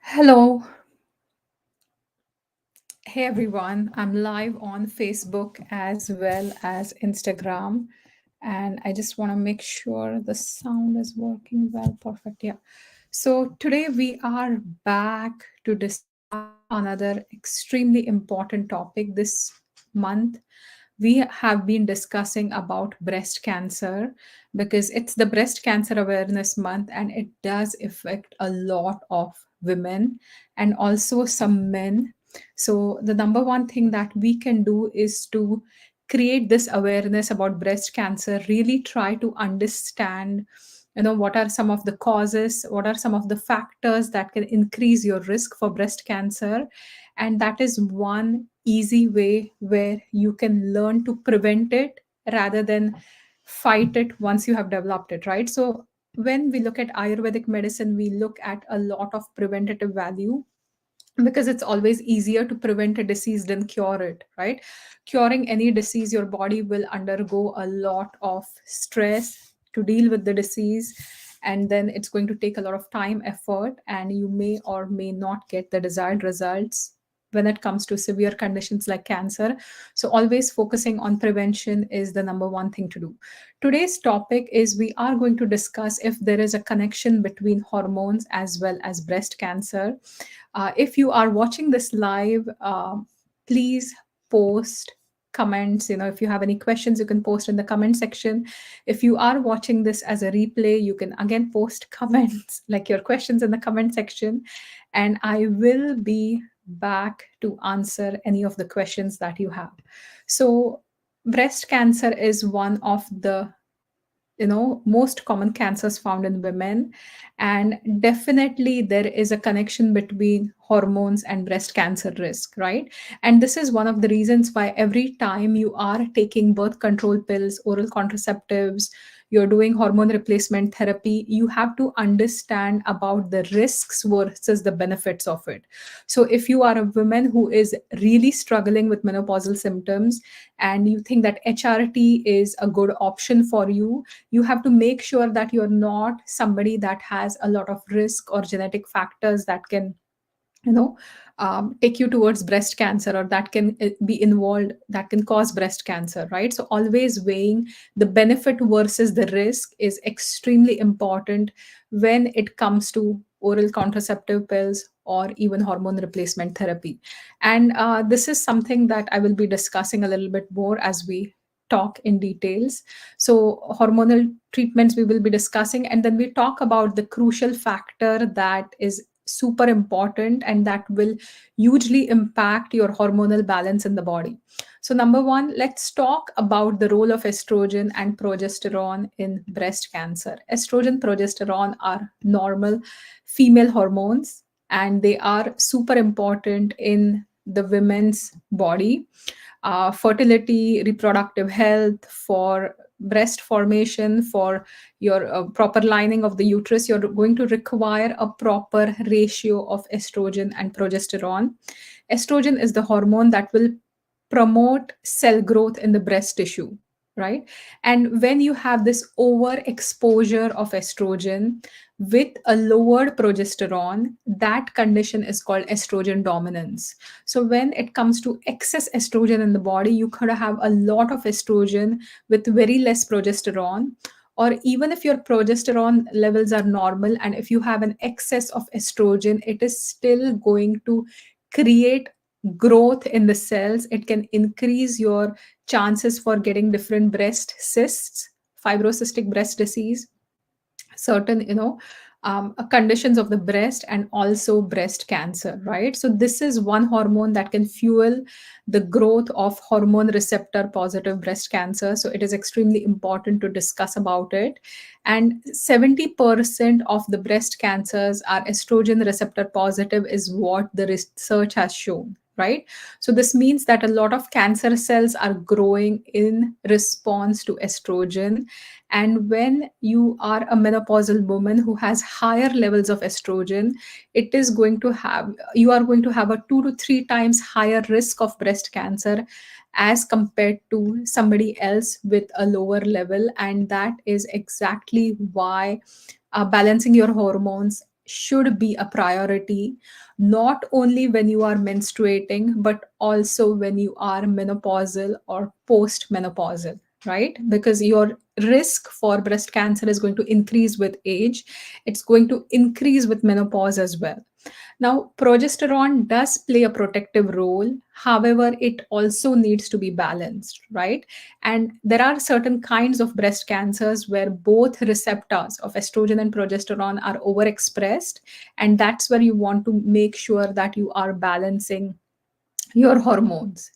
Hello. Hey everyone. I'm live on Facebook as well as Instagram. And I just want to make sure the sound is working well. Perfect. Yeah. So today we are back to discuss another extremely important topic this month. We have been discussing about breast cancer because it's the breast cancer awareness month and it does affect a lot of women and also some men. So the number one thing that we can do is to create this awareness about breast cancer, really try to understand what are some of the causes, what are some of the factors that can increase your risk for breast cancer. And that is one easy way where you can learn to prevent it rather than fight it once you have developed it, right? So when we look at Ayurvedic medicine, we look at a lot of preventative value because it's always easier to prevent a disease than cure it, right? Curing any disease, your body will undergo a lot of stress to deal with the disease, and then it's going to take a lot of time, effort, and you may or may not get the desired results when it comes to severe conditions like cancer. So always focusing on prevention is the number one thing to do. Today's topic is we are going to discuss if there is a connection between hormones as well as breast cancer. If you are watching this live, please post comments. If you have any questions, you can post in the comment section. If you are watching this as a replay, you can again post comments like your questions in the comment section, and I will be back to answer any of the questions that you have. So breast cancer is one of the most common cancers found in women, and definitely there is a connection between hormones and breast cancer risk, right? And this is one of the reasons why every time you are taking birth control pills, oral contraceptives, you're doing hormone replacement therapy, you have to understand about the risks versus the benefits of it. So if you are a woman who is really struggling with menopausal symptoms and you think that HRT is a good option for you, you have to make sure that you're not somebody that has a lot of risk or genetic factors that can you know take you towards breast cancer, or that can be involved, that can cause breast cancer, right? So always weighing the benefit versus the risk is extremely important when it comes to oral contraceptive pills or even hormone replacement therapy. And this is something that I will be discussing a little bit more as we talk in details. So hormonal treatments we will be discussing, and then we talk about the crucial factor that is super important and that will hugely impact your hormonal balance in the body. So number one, let's talk about the role of estrogen and progesterone in breast cancer. Estrogen, progesterone are normal female hormones, and they are super important in the women's body. Fertility, reproductive health, for breast formation, for your proper lining of the uterus, you're going to require a proper ratio of estrogen and progesterone. Estrogen is the hormone that will promote cell growth in the breast tissue, right? And when you have this overexposure of estrogen with a lowered progesterone, that condition is called estrogen dominance. So when it comes to excess estrogen in the body, you could have a lot of estrogen with very less progesterone. Or even if your progesterone levels are normal and if you have an excess of estrogen, it is still going to create growth in the cells. It can increase your chances for getting different breast cysts, fibrocystic breast disease, certain conditions of the breast, and also breast cancer, right? So this is one hormone that can fuel the growth of hormone receptor positive breast cancer. So it is extremely important to discuss about it. And 70% of the breast cancers are estrogen receptor positive is what the research has shown, right? So this means that a lot of cancer cells are growing in response to estrogen. And when you are a menopausal woman who has higher levels of estrogen, it is going to have, you are going to have a 2 to 3 times higher risk of breast cancer as compared to somebody else with a lower level. And that is exactly why balancing your hormones should be a priority, not only when you are menstruating, but also when you are menopausal or post-menopausal, right? Because your risk for breast cancer is going to increase with age, it's going to increase with menopause as well. Now, progesterone does play a protective role. However, it also needs to be balanced, right? And there are certain kinds of breast cancers where both receptors of estrogen and progesterone are overexpressed. And that's where you want to make sure that you are balancing your hormones,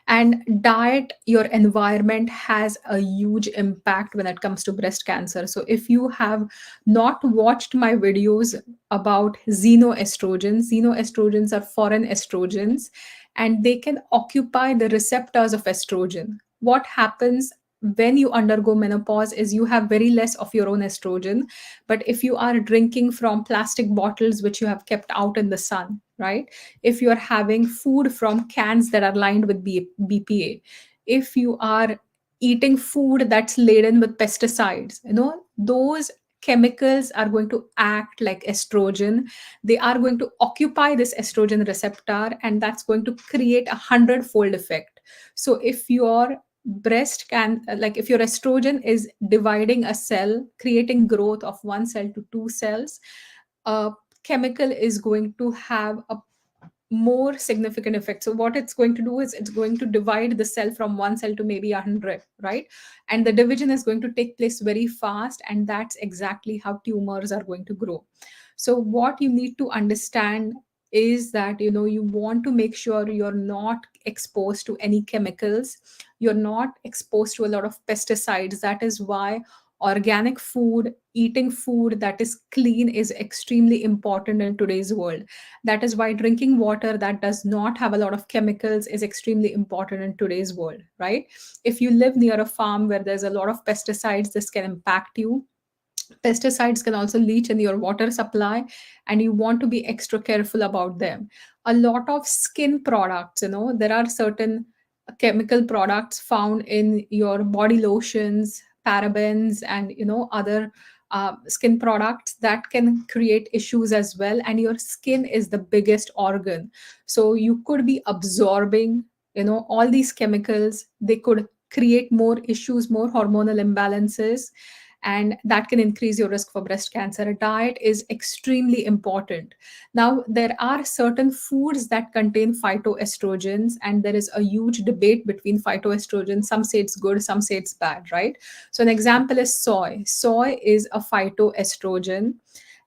and diet, your environment has a huge impact when it comes to breast cancer. So if you have not watched my videos about xenoestrogens are foreign estrogens, and they can occupy the receptors of estrogen. What happens when you undergo menopause is you have very less of your own estrogen. But if you are drinking from plastic bottles which you have kept out in the sun, right, if you are having food from cans that are lined with BPA, if you are eating food that's laden with pesticides, those chemicals are going to act like estrogen. They are going to occupy this estrogen receptor, and that's going to create a hundredfold effect. So if your breast can like if your estrogen is dividing a cell, creating growth of one cell to two cells, a chemical is going to have a more significant effect. So what it's going to do is it's going to divide the cell from one cell to maybe 100, right? And the division is going to take place very fast, and that's exactly how tumors are going to grow. So what you need to understand is that you want to make sure you're not exposed to any chemicals, you're not exposed to a lot of pesticides. That is why organic food, eating food that is clean, is extremely important in today's world. That is why drinking water that does not have a lot of chemicals is extremely important in today's world, right? If you live near a farm where there's a lot of pesticides, this can impact you. Pesticides can also leach in your water supply, and you want to be extra careful about them. A lot of skin products, there are certain chemical products found in your body lotions, parabens, and other skin products that can create issues as well. And your skin is the biggest organ, so you could be absorbing all these chemicals. They could create more issues, more hormonal imbalances, and that can increase your risk for breast cancer. Diet is extremely important. Now, there are certain foods that contain phytoestrogens, and there is a huge debate between phytoestrogens. Some say it's good, some say it's bad, right? So, an example is soy. Soy is a phytoestrogen,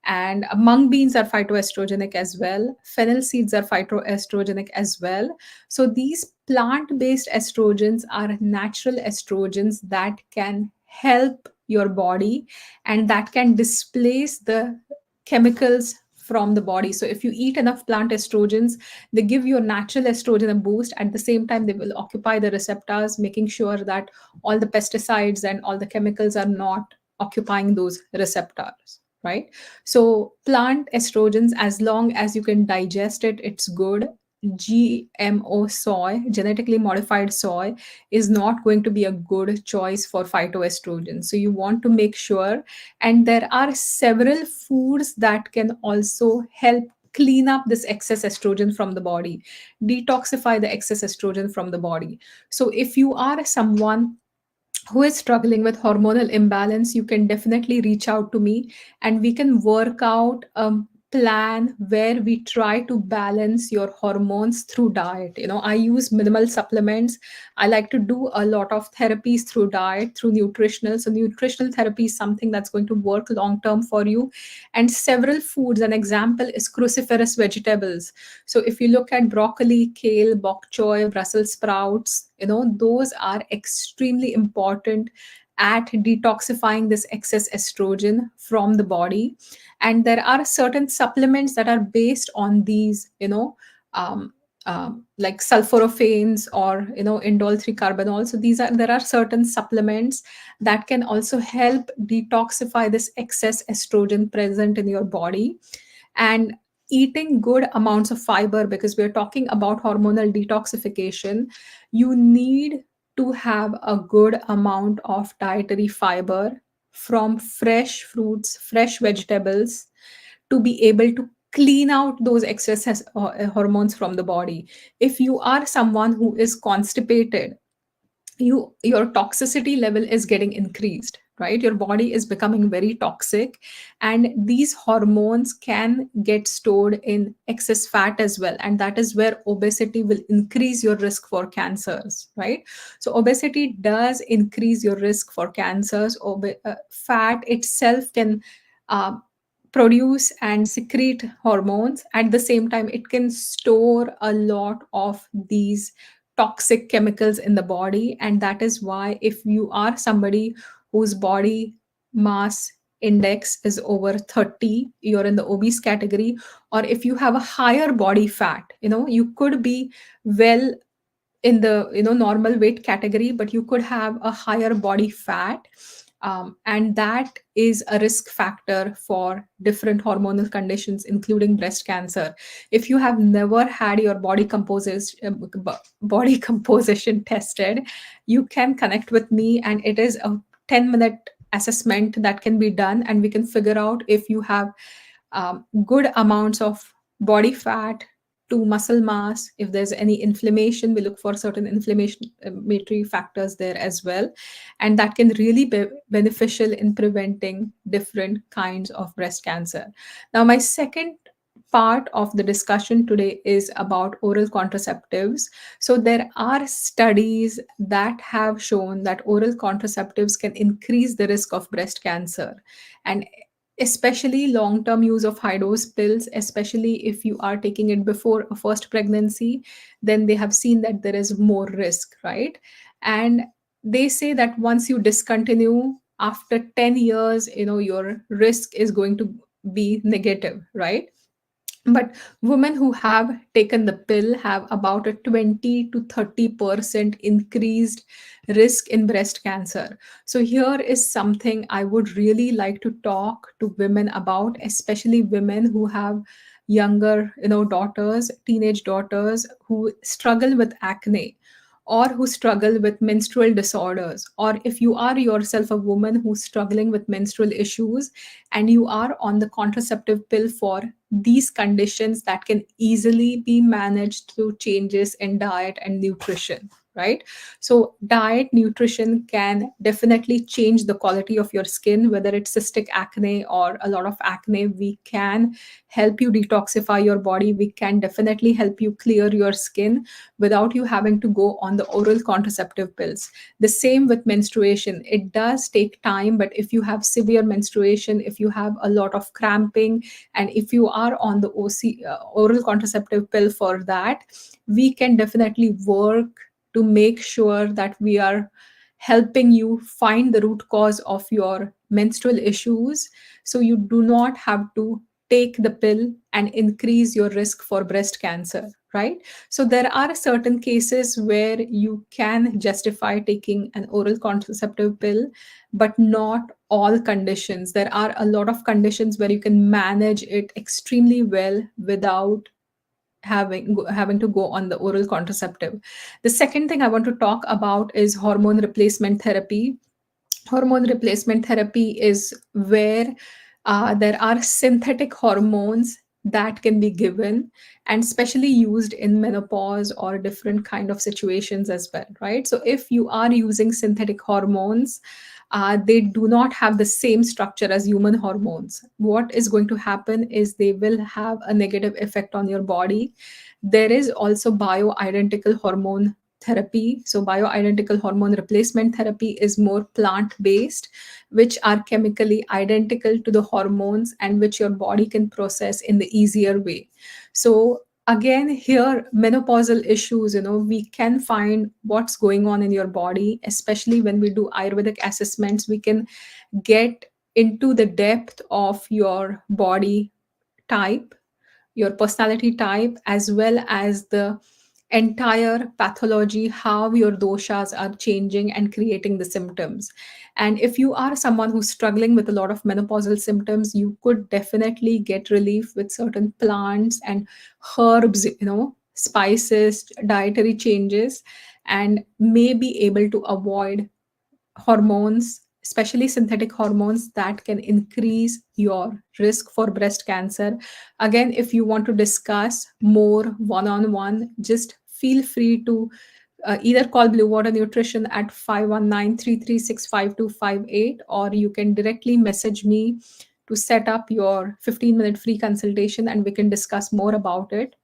and mung beans are phytoestrogenic as well. Fennel seeds are phytoestrogenic as well. So these plant-based estrogens are natural estrogens that can help your body, and that can displace the chemicals from the body. So if you eat enough plant estrogens, they give your natural estrogen a boost. At the same time, they will occupy the receptors, making sure that all the pesticides and all the chemicals are not occupying those receptors, right? So plant estrogens, as long as you can digest it, it's good. GMO soy, genetically modified soy, is not going to be a good choice for phytoestrogen. So you want to make sure. And there are several foods that can also help clean up this excess estrogen from the body, detoxify the excess estrogen from the body. So if you are someone who is struggling with hormonal imbalance, you can definitely reach out to me, and we can work out a plan where we try to balance your hormones through diet. I use minimal supplements. I like to do a lot of therapies through diet, through nutritional. So nutritional therapy is something that's going to work long term for you. And several foods, an example is cruciferous vegetables. So if you look at broccoli, kale, bok choy, Brussels sprouts, those are extremely important at detoxifying this excess estrogen from the body. And there are certain supplements that are based on these, um, like sulforaphanes or indole 3 carbinol. So there are certain supplements that can also help detoxify this excess estrogen present in your body. And eating good amounts of fiber, because we're talking about hormonal detoxification, you need to have a good amount of dietary fiber from fresh fruits, fresh vegetables, to be able to clean out those excess hormones from the body. If you are someone who is constipated, your toxicity level is getting increased, right? Your body is becoming very toxic, and these hormones can get stored in excess fat as well, and that is where obesity will increase your risk for cancers, right? So obesity does increase your risk for cancers. Fat itself can uh, produce and secrete hormones. At the same time, it can store a lot of these toxic chemicals in the body, and that is why if you are somebody whose body mass index is over 30, you're in the obese category. Or if you have a higher body fat, you could be well in the normal weight category, but you could have a higher body fat, and that is a risk factor for different hormonal conditions, including breast cancer. If you have never had your body composition tested, you can connect with me, and it is a 10-minute assessment that can be done, and we can figure out if you have good amounts of body fat to muscle mass. If there's any inflammation, we look for certain inflammatory factors there as well, and that can really be beneficial in preventing different kinds of breast cancer. Now, my second part of the discussion today is about oral contraceptives. So there are studies that have shown that oral contraceptives can increase the risk of breast cancer, and especially long term use of high dose pills, especially if you are taking it before a first pregnancy, then they have seen that there is more risk, right? And they say that once you discontinue after 10 years, your risk is going to be negative, right? But women who have taken the pill have about a 20 to 30% increased risk in breast cancer. So here is something I would really like to talk to women about, especially women who have younger, daughters, teenage daughters who struggle with acne, or who struggle with menstrual disorders, or if you are yourself a woman who's struggling with menstrual issues and you are on the contraceptive pill for these conditions, that can easily be managed through changes in diet and nutrition, right? So diet, nutrition can definitely change the quality of your skin, whether it's cystic acne or a lot of acne. We can help you detoxify your body. We can definitely help you clear your skin without you having to go on the oral contraceptive pills. The same with menstruation. It does take time, but if you have severe menstruation, if you have a lot of cramping, and if you are on the oral contraceptive pill for that, we can definitely work to make sure that we are helping you find the root cause of your menstrual issues, so you do not have to take the pill and increase your risk for breast cancer, right? So there are certain cases where you can justify taking an oral contraceptive pill, but not all conditions. There are a lot of conditions where you can manage it extremely well without having to go on the oral contraceptive. The second thing I want to talk about is hormone replacement therapy. Hormone replacement therapy is where there are synthetic hormones that can be given, and especially used in menopause or different kind of situations as well, right? So if you are using synthetic hormones, they do not have the same structure as human hormones. What is going to happen is they will have a negative effect on your body. There is also bioidentical hormone therapy. So bioidentical hormone replacement therapy is more plant based, which are chemically identical to the hormones and which your body can process in the easier way. So again, here menopausal issues, we can find what's going on in your body, especially when we do Ayurvedic assessments. We can get into the depth of your body type, your personality type, as well as the entire pathology, how your doshas are changing and creating the symptoms. And if you are someone who's struggling with a lot of menopausal symptoms, you could definitely get relief with certain plants and herbs, spices, dietary changes, and may be able to avoid hormones especially synthetic hormones, that can increase your risk for breast cancer. Again, if you want to discuss more one on one, just feel free to either call Blue Water Nutrition at 519-336-5258, or you can directly message me to set up your 15-minute free consultation and we can discuss more about it.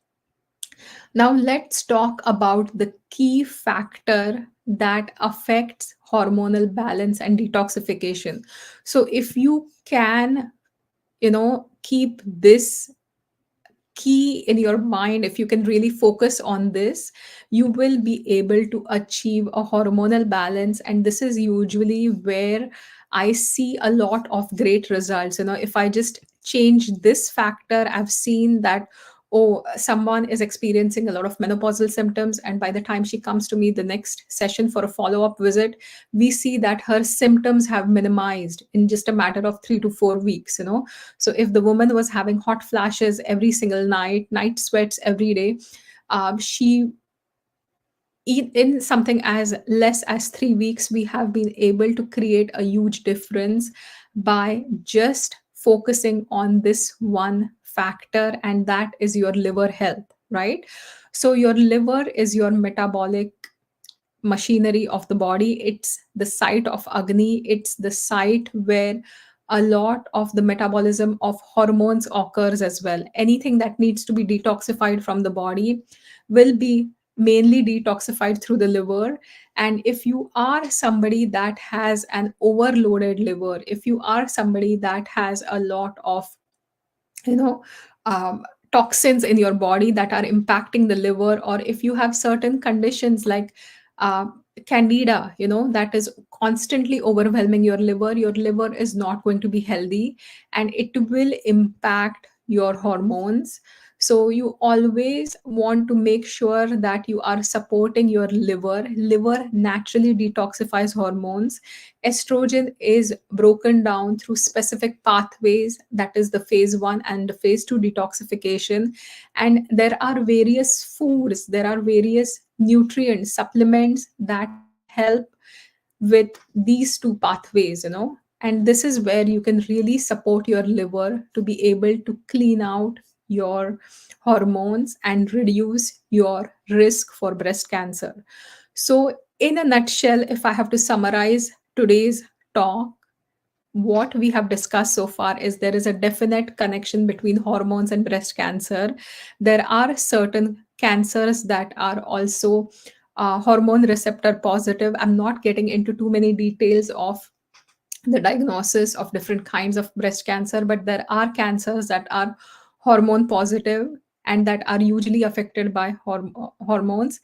Now, let's talk about the key factor that affects hormonal balance and detoxification. So, if you can, keep this key in your mind, if you can really focus on this, you will be able to achieve a hormonal balance. And this is usually where I see a lot of great results. If I just change this factor, I've seen that, oh, someone is experiencing a lot of menopausal symptoms, and by the time she comes to me the next session for a follow up visit, we see that her symptoms have minimized in just a matter of 3 to 4 weeks. So if the woman was having hot flashes every single night, night sweats every day, she in something as less as 3 weeks, we have been able to create a huge difference by just focusing on this one factor, and that is your liver health, right? So your liver is your metabolic machinery of the body. It's the site of Agni. It's the site where a lot of the metabolism of hormones occurs as well. Anything that needs to be detoxified from the body will be mainly detoxified through the liver. And if you are somebody that has an overloaded liver, if you are somebody that has a lot of you know toxins in your body that are impacting the liver, or if you have certain conditions like uh, candida, that is constantly overwhelming your liver is not going to be healthy, and it will impact your hormones. So you always want to make sure that you are supporting your liver naturally detoxifies hormones. Estrogen is broken down through specific pathways, that is the phase 1 and the phase 2 detoxification. And there are various foods, there are various nutrients, supplements that help with these two pathways. And this is where you can really support your liver to be able to clean out your hormones and reduce your risk for breast cancer. So, in a nutshell, if I have to summarize today's talk, what we have discussed so far is there is a definite connection between hormones and breast cancer. There are certain cancers that are also hormone receptor positive. I'm not getting into too many details of the diagnosis of different kinds of breast cancer, but there are cancers that are hormone positive and that are usually affected by hormones.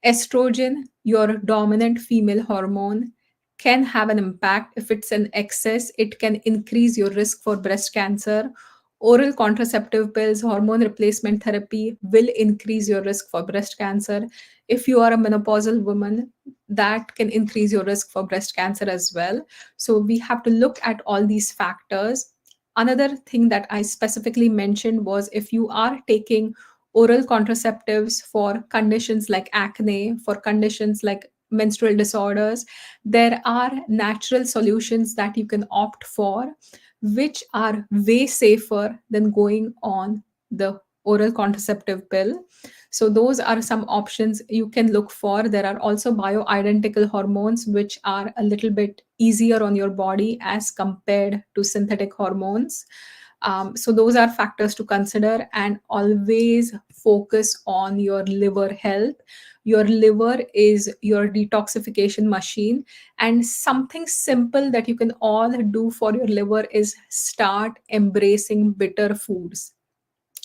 Estrogen, your dominant female hormone, can have an impact. If it's in excess, it can increase your risk for breast cancer. Oral contraceptive pills, hormone replacement therapy will increase your risk for breast cancer. If you are a menopausal woman, that can increase your risk for breast cancer as well. So we have to look at all these factors. Another thing that I specifically mentioned was if you are taking oral contraceptives for conditions like acne, for conditions like menstrual disorders, there are natural solutions that you can opt for, which are way safer than going on the oral contraceptive pill. So those are some options you can look for. There are also bioidentical hormones, which are a little bit easier on your body as compared to synthetic hormones. So those are factors to consider, and always focus on your liver health. Your liver is your detoxification machine, and something simple that you can all do for your liver is start embracing bitter foods,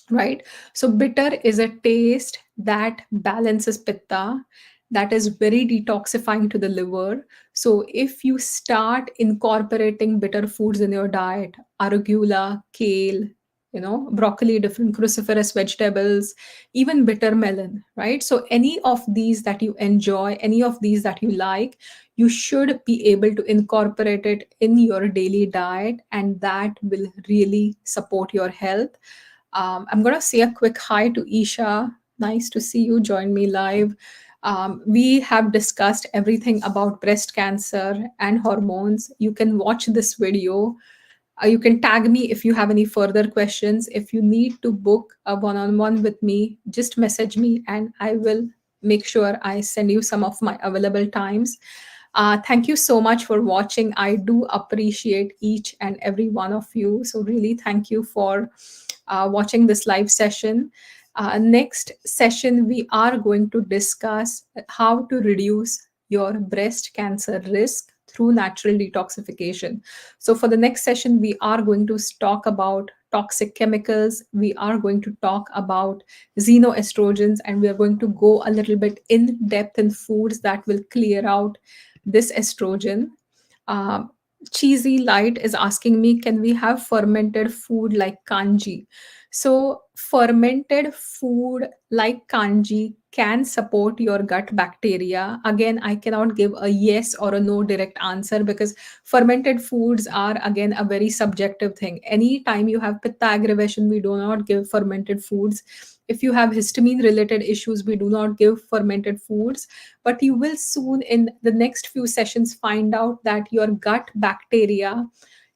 right? So bitter is a taste that balances pitta, that is very detoxifying to the liver. So if you start incorporating bitter foods in your diet, arugula, kale, broccoli, different cruciferous vegetables, even bitter melon, right? So any of these that you enjoy, any of these that you like, you should be able to incorporate it in your daily diet, and that will really support your health. I'm going to say a quick hi to Isha. Nice to see you. Join me live. We have discussed everything about breast cancer and hormones. You can watch this video. You can tag me if you have any further questions. If you need to book a one on one with me, just message me and I will make sure I send you some of my available times. Thank you so much for watching. I do appreciate each and every one of you. So, really, thank you for watching this live session. Next session, we are going to discuss how to reduce your breast cancer risk through natural detoxification. So, for the next session, we are going to talk about toxic chemicals. We are going to talk about xenoestrogens, and we are going to go a little bit in depth in foods that will clear out this estrogen. Um, Cheesy Light is asking me, can we have fermented food like kanji? So, fermented food like kanji can support your gut bacteria. Again, I cannot give a yes or a no direct answer because fermented foods are, again, a very subjective thing. Anytime you have pitta aggravation, we do not give fermented foods. If you have histamine related issues, we do not give fermented foods. But you will soon, in the next few sessions, find out that your gut bacteria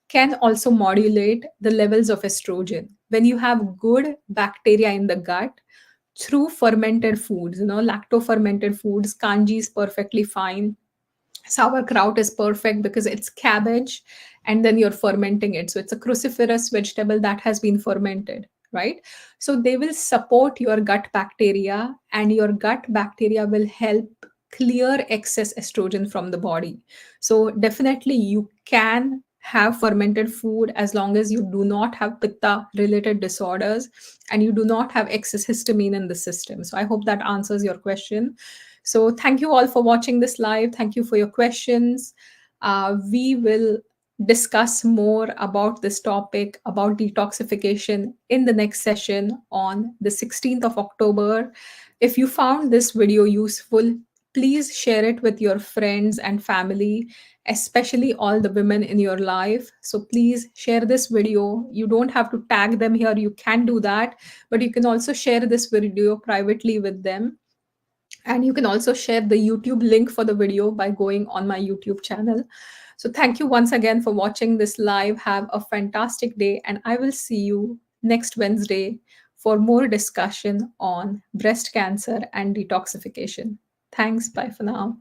can also modulate the levels of estrogen. When you have good bacteria in the gut, through fermented foods, lacto fermented foods, kanji is perfectly fine. Sauerkraut is perfect because it's cabbage and then you're fermenting it. So it's a cruciferous vegetable that has been fermented, right? So they will support your gut bacteria, and your gut bacteria will help clear excess estrogen from the body. So definitely you can have fermented food as long as you do not have pitta related disorders and you do not have excess histamine in the system. So I hope that answers your question. So thank you all for watching this live. Thank you for your questions. We will discuss more about this topic, about detoxification, in the next session on the 16th of October. If you found this video useful, please share it with your friends and family, especially all the women in your life. So please share this video. You don't have to tag them here, you can do that, but you can also share this video privately with them. And you can also share the YouTube link for the video by going on my YouTube channel. So thank you once again for watching this live. Have a fantastic day, and I will see you next Wednesday for more discussion on breast cancer and detoxification. Thanks. Bye for now.